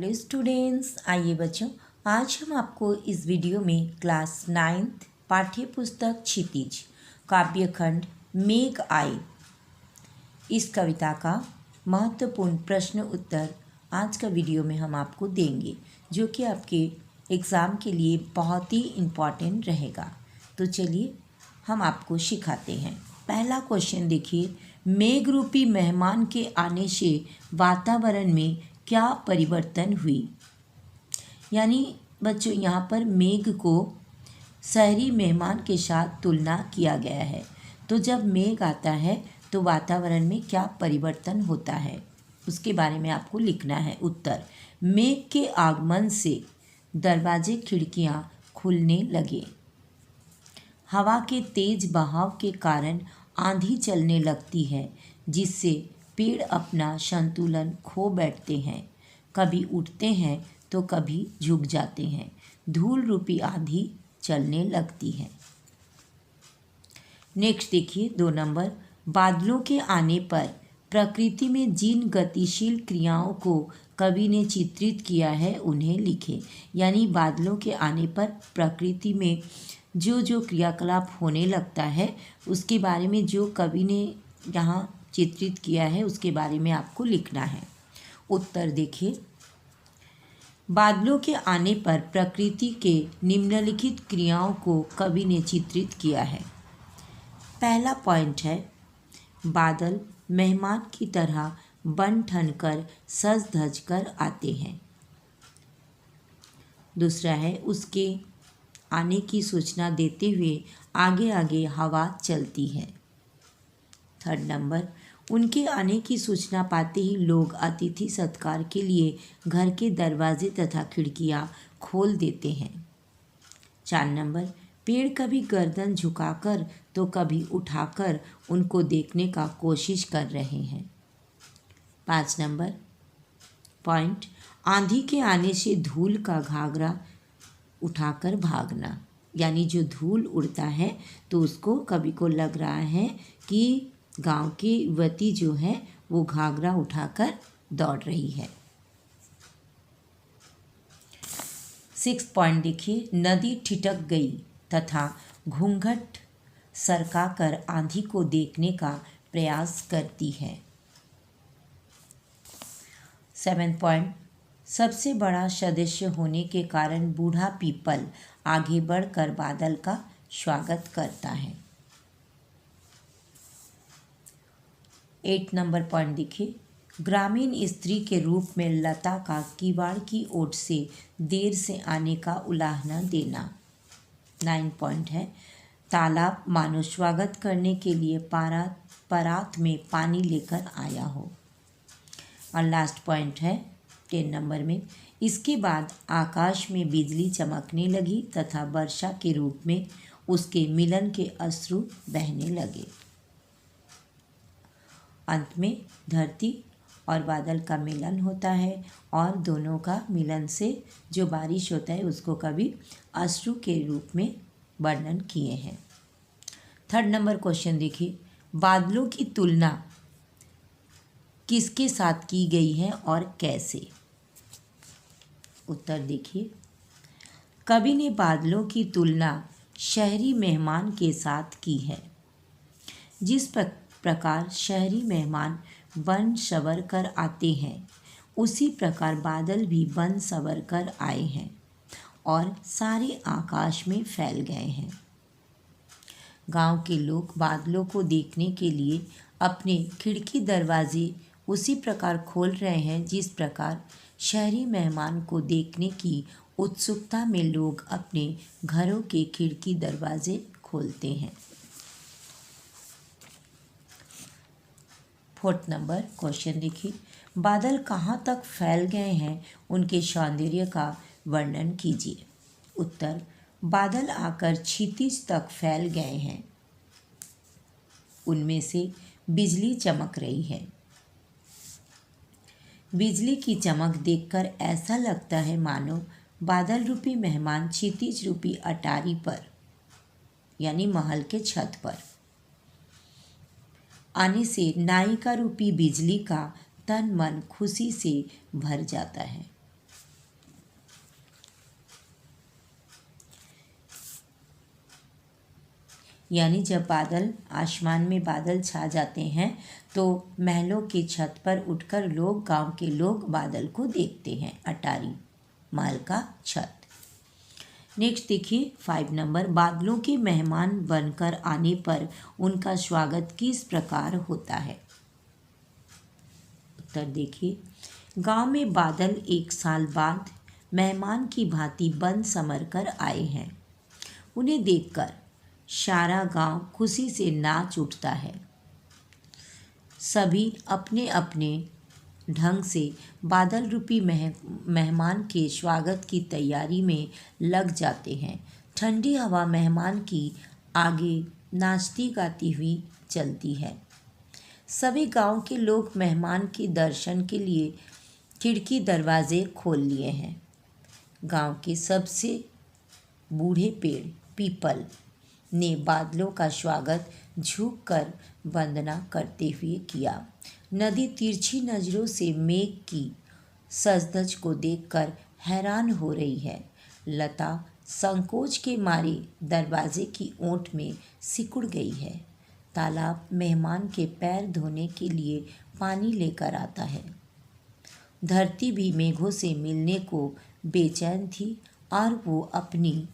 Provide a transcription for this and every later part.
Hello students, आइए बच्चों, आज हम आपको इस वीडियो में क्लास 9th पाठ्य पुस्तक क्षितिज काव्यखंड मेघ आए इस कविता का महत्वपूर्ण प्रश्न उत्तर आज का वीडियो में हम आपको देंगे, जो कि आपके एग्ज़ाम के लिए बहुत ही इम्पॉर्टेंट रहेगा। तो चलिए हम आपको सिखाते हैं। पहला क्वेश्चन देखिए, मेघ रूपी मेहमान के आने से वातावरण में क्या परिवर्तन हुई। यानी बच्चों यहाँ पर मेघ को शहरी मेहमान के साथ तुलना किया गया है। तो जब मेघ आता है तो वातावरण में क्या परिवर्तन होता है, उसके बारे में आपको लिखना है उत्तर। मेघ के आगमन से दरवाजे खिड़कियाँ खुलने लगे, हवा के तेज बहाव के कारण आंधी चलने लगती है, जिससे पेड़ अपना संतुलन खो बैठते हैं, कभी उठते हैं तो कभी झुक जाते हैं। धूल रूपी आंधी चलने लगती है। नेक्स्ट देखिए 2 नंबर, बादलों के आने पर प्रकृति में जिन गतिशील क्रियाओं को कवि ने चित्रित किया है उन्हें लिखें। यानी बादलों के आने पर प्रकृति में जो जो क्रियाकलाप होने लगता है उसके बारे में जो कवि ने यहाँ चित्रित किया है उसके बारे में आपको लिखना है। उत्तर देखिए, बादलों के आने पर प्रकृति के निम्नलिखित क्रियाओं को कवि ने चित्रित किया है। पहला पॉइंट है, बादल मेहमान की तरह बन ठन कर सज धज कर आते हैं। दूसरा है, उसके आने की सूचना देते हुए आगे आगे हवा चलती है। थर्ड नंबर, उनके आने की सूचना पाते ही लोग अतिथि सत्कार के लिए घर के दरवाजे तथा खिड़कियां खोल देते हैं। 4 नंबर, पेड़ कभी गर्दन झुकाकर तो कभी उठाकर उनको देखने का कोशिश कर रहे हैं। 5 नंबर पॉइंट, आंधी के आने से धूल का घाघरा उठाकर भागना। यानी जो धूल उड़ता है तो उसको कभी को लग रहा है कि गांव की युवती जो है वो घाघरा उठाकर दौड़ रही है। 6 पॉइंट देखिए, नदी ठिठक गई तथा घूंघट सरकाकर आंधी को देखने का प्रयास करती है। 7 पॉइंट, सबसे बड़ा सदस्य होने के कारण बूढ़ा पीपल आगे बढ़कर बादल का स्वागत करता है। 8 नंबर पॉइंट देखिए, ग्रामीण स्त्री के रूप में लता का किवाड़ की ओट से देर से आने का उलाहना देना। 9 पॉइंट है, तालाब मानो स्वागत करने के लिए परात में पानी लेकर आया हो। और लास्ट पॉइंट है 10 नंबर में, इसके बाद आकाश में बिजली चमकने लगी तथा वर्षा के रूप में उसके मिलन के अश्रु बहने लगे। अंत में धरती और बादल का मिलन होता है और दोनों का मिलन से जो बारिश होता है उसको कभी अश्रु के रूप में वर्णन किए हैं। 3rd नंबर क्वेश्चन देखिए, बादलों की तुलना किसके साथ की गई है और कैसे। उत्तर देखिए, कवि ने बादलों की तुलना शहरी मेहमान के साथ की है। जिस प्रकार शहरी मेहमान बन सवर कर आते हैं उसी प्रकार बादल भी बन सवर कर आए हैं और सारे आकाश में फैल गए हैं। गांव के लोग बादलों को देखने के लिए अपने खिड़की दरवाजे उसी प्रकार खोल रहे हैं जिस प्रकार शहरी मेहमान को देखने की उत्सुकता में लोग अपने घरों के खिड़की दरवाजे खोलते हैं। 4th नंबर क्वेश्चन देखिए, बादल कहाँ तक फैल गए हैं उनके सौंदर्य का वर्णन कीजिए। उत्तर, बादल आकर क्षितिज तक फैल गए हैं, उनमें से बिजली चमक रही है। बिजली की चमक देखकर ऐसा लगता है मानो बादल रूपी मेहमान क्षितिज रूपी अटारी पर यानी महल के छत पर आने से नायिका रूपी बिजली का तन मन खुशी से भर जाता है। यानी जब बादल आसमान में बादल छा जाते हैं तो महलों की छत पर उठकर लोग गांव के लोग बादल को देखते हैं। अटारी महल का छत। नेक्स्ट देखिए 5 नंबर, बादलों के मेहमान बनकर आने पर उनका स्वागत किस प्रकार होता है? उत्तर देखिए, गांव में बादल एक साल बाद मेहमान की भांति बन समर कर आए हैं। उन्हें देखकर सारा गांव खुशी से नाच उठता है। सभी अपने अपने ढंग से बादल रूपी मेहमान के स्वागत की तैयारी में लग जाते हैं। ठंडी हवा मेहमान की आगे नाचती गाती हुई चलती है। सभी गांव के लोग मेहमान के दर्शन के लिए खिड़की दरवाजे खोल लिए हैं। गांव के सबसे बूढ़े पेड़ पीपल ने बादलों का स्वागत झुककर वंदना करते हुए किया। नदी तिरछी नजरों से मेघ की सजधज को देखकर हैरान हो रही है। लता संकोच के मारे दरवाजे की ओट में सिकुड़ गई है। तालाब मेहमान के पैर धोने के लिए पानी लेकर आता है। धरती भी मेघों से मिलने को बेचैन थी और वो अपनी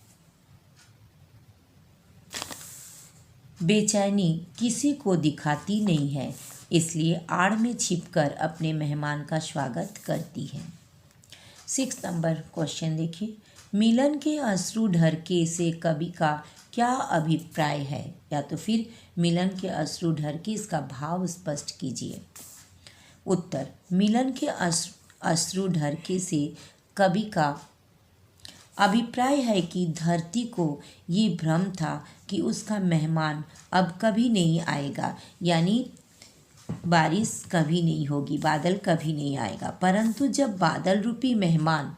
बेचैनी किसी को दिखाती नहीं है, इसलिए आड़ में छिपकर अपने मेहमान का स्वागत करती है। 6 नंबर क्वेश्चन देखिए, मिलन के अश्रु ढरके से कवि का क्या अभिप्राय है? या तो फिर मिलन के अश्रु ढरके, इसका भाव स्पष्ट कीजिए। उत्तर, मिलन के अश्रु ढरके से कवि का अभिप्राय है कि धरती को ये भ्रम था कि उसका मेहमान अब कभी नहीं आएगा, यानी बारिश कभी नहीं होगी, बादल कभी नहीं आएगा। परंतु जब बादल रूपी मेहमान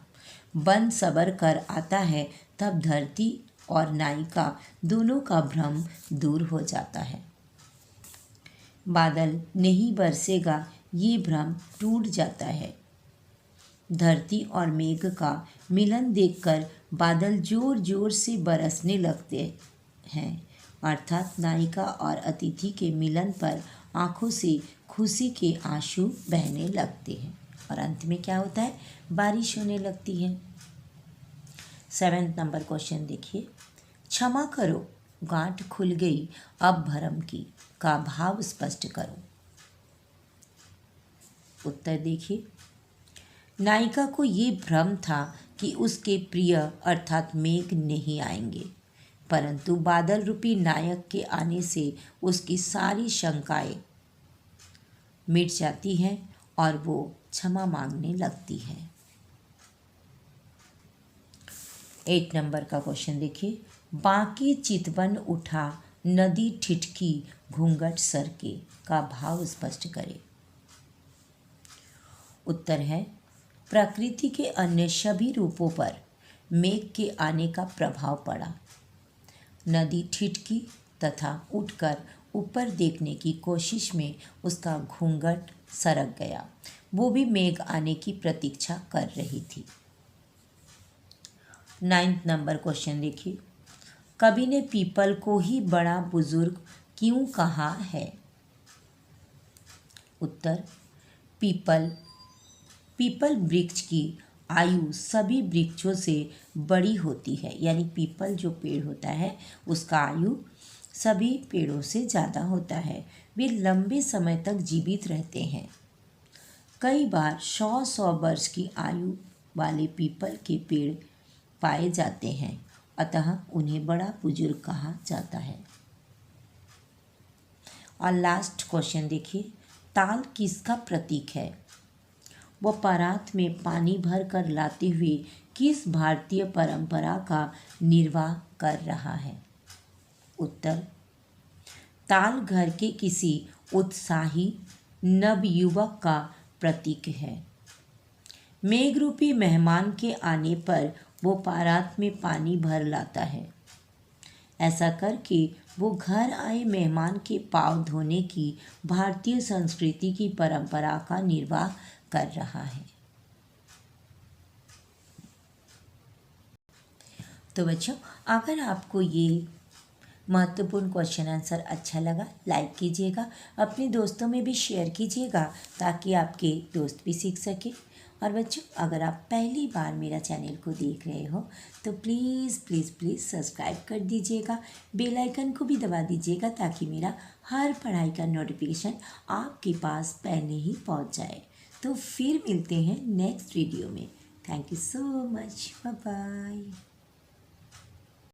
बन सबर कर आता है तब धरती और नायिका दोनों का भ्रम दूर हो जाता है। बादल नहीं बरसेगा, ये भ्रम टूट जाता है। धरती और मेघ का मिलन देखकर बादल जोर जोर से बरसने लगते हैं, अर्थात नायिका और अतिथि के मिलन पर आंखों से खुशी के आंसू बहने लगते हैं और अंत में क्या होता है? बारिश होने लगती है। 7 नंबर क्वेश्चन देखिए, क्षमा करो गांठ खुल गई अब भरम की का भाव स्पष्ट करो। उत्तर देखिए, नायिका को ये भ्रम था कि उसके प्रिय अर्थात मेघ नहीं आएंगे, परंतु बादल रूपी नायक के आने से उसकी सारी शंकाएं मिट जाती हैं और वो क्षमा मांगने लगती है। 8 नंबर का क्वेश्चन देखिए, बाकी चितवन उठा नदी ठिठकी घूंघट सर के का भाव स्पष्ट करें। उत्तर है, प्रकृति के अन्य सभी रूपों पर मेघ के आने का प्रभाव पड़ा। नदी ठिठकी तथा उठकर ऊपर देखने की कोशिश में उसका घूंघट सरक गया। वो भी मेघ आने की प्रतीक्षा कर रही थी। 9 नंबर क्वेश्चन देखिए, कवि ने पीपल को ही बड़ा बुजुर्ग क्यों कहा है? उत्तर, पीपल वृक्ष की आयु सभी वृक्षों से बड़ी होती है, यानी पीपल जो पेड़ होता है उसका आयु सभी पेड़ों से ज़्यादा होता है। वे लंबे समय तक जीवित रहते हैं। कई बार 100 वर्ष की आयु वाले पीपल के पेड़ पाए जाते हैं, अतः उन्हें बड़ा बुजुर्ग कहा जाता है। और लास्ट क्वेश्चन देखिए, ताल किसका प्रतीक है? वह परात में पानी भर कर लाते हुए किस भारतीय परंपरा का निर्वाह कर रहा है? उत्तर, ताल घर के किसी उत्साही नवयुवक का प्रतीक है। मेघ रूपी मेहमान के आने पर वो परात में पानी भर लाता है। ऐसा करके वो घर आए मेहमान के पाँव धोने की भारतीय संस्कृति की परंपरा का निर्वाह कर रहा है। तो बच्चों, अगर आपको ये महत्वपूर्ण क्वेश्चन आंसर अच्छा लगा लाइक कीजिएगा, अपने दोस्तों में भी शेयर कीजिएगा ताकि आपके दोस्त भी सीख सके। और बच्चों, अगर आप पहली बार मेरा चैनल को देख रहे हो तो प्लीज़ प्लीज़ प्लीज़ सब्सक्राइब कर दीजिएगा, बेल आइकन को भी दबा दीजिएगा ताकि मेरा हर पढ़ाई का नोटिफिकेशन आपके पास पहले ही पहुंच जाए। तो फिर मिलते हैं नेक्स्ट वीडियो में। Thank you so much, bye bye.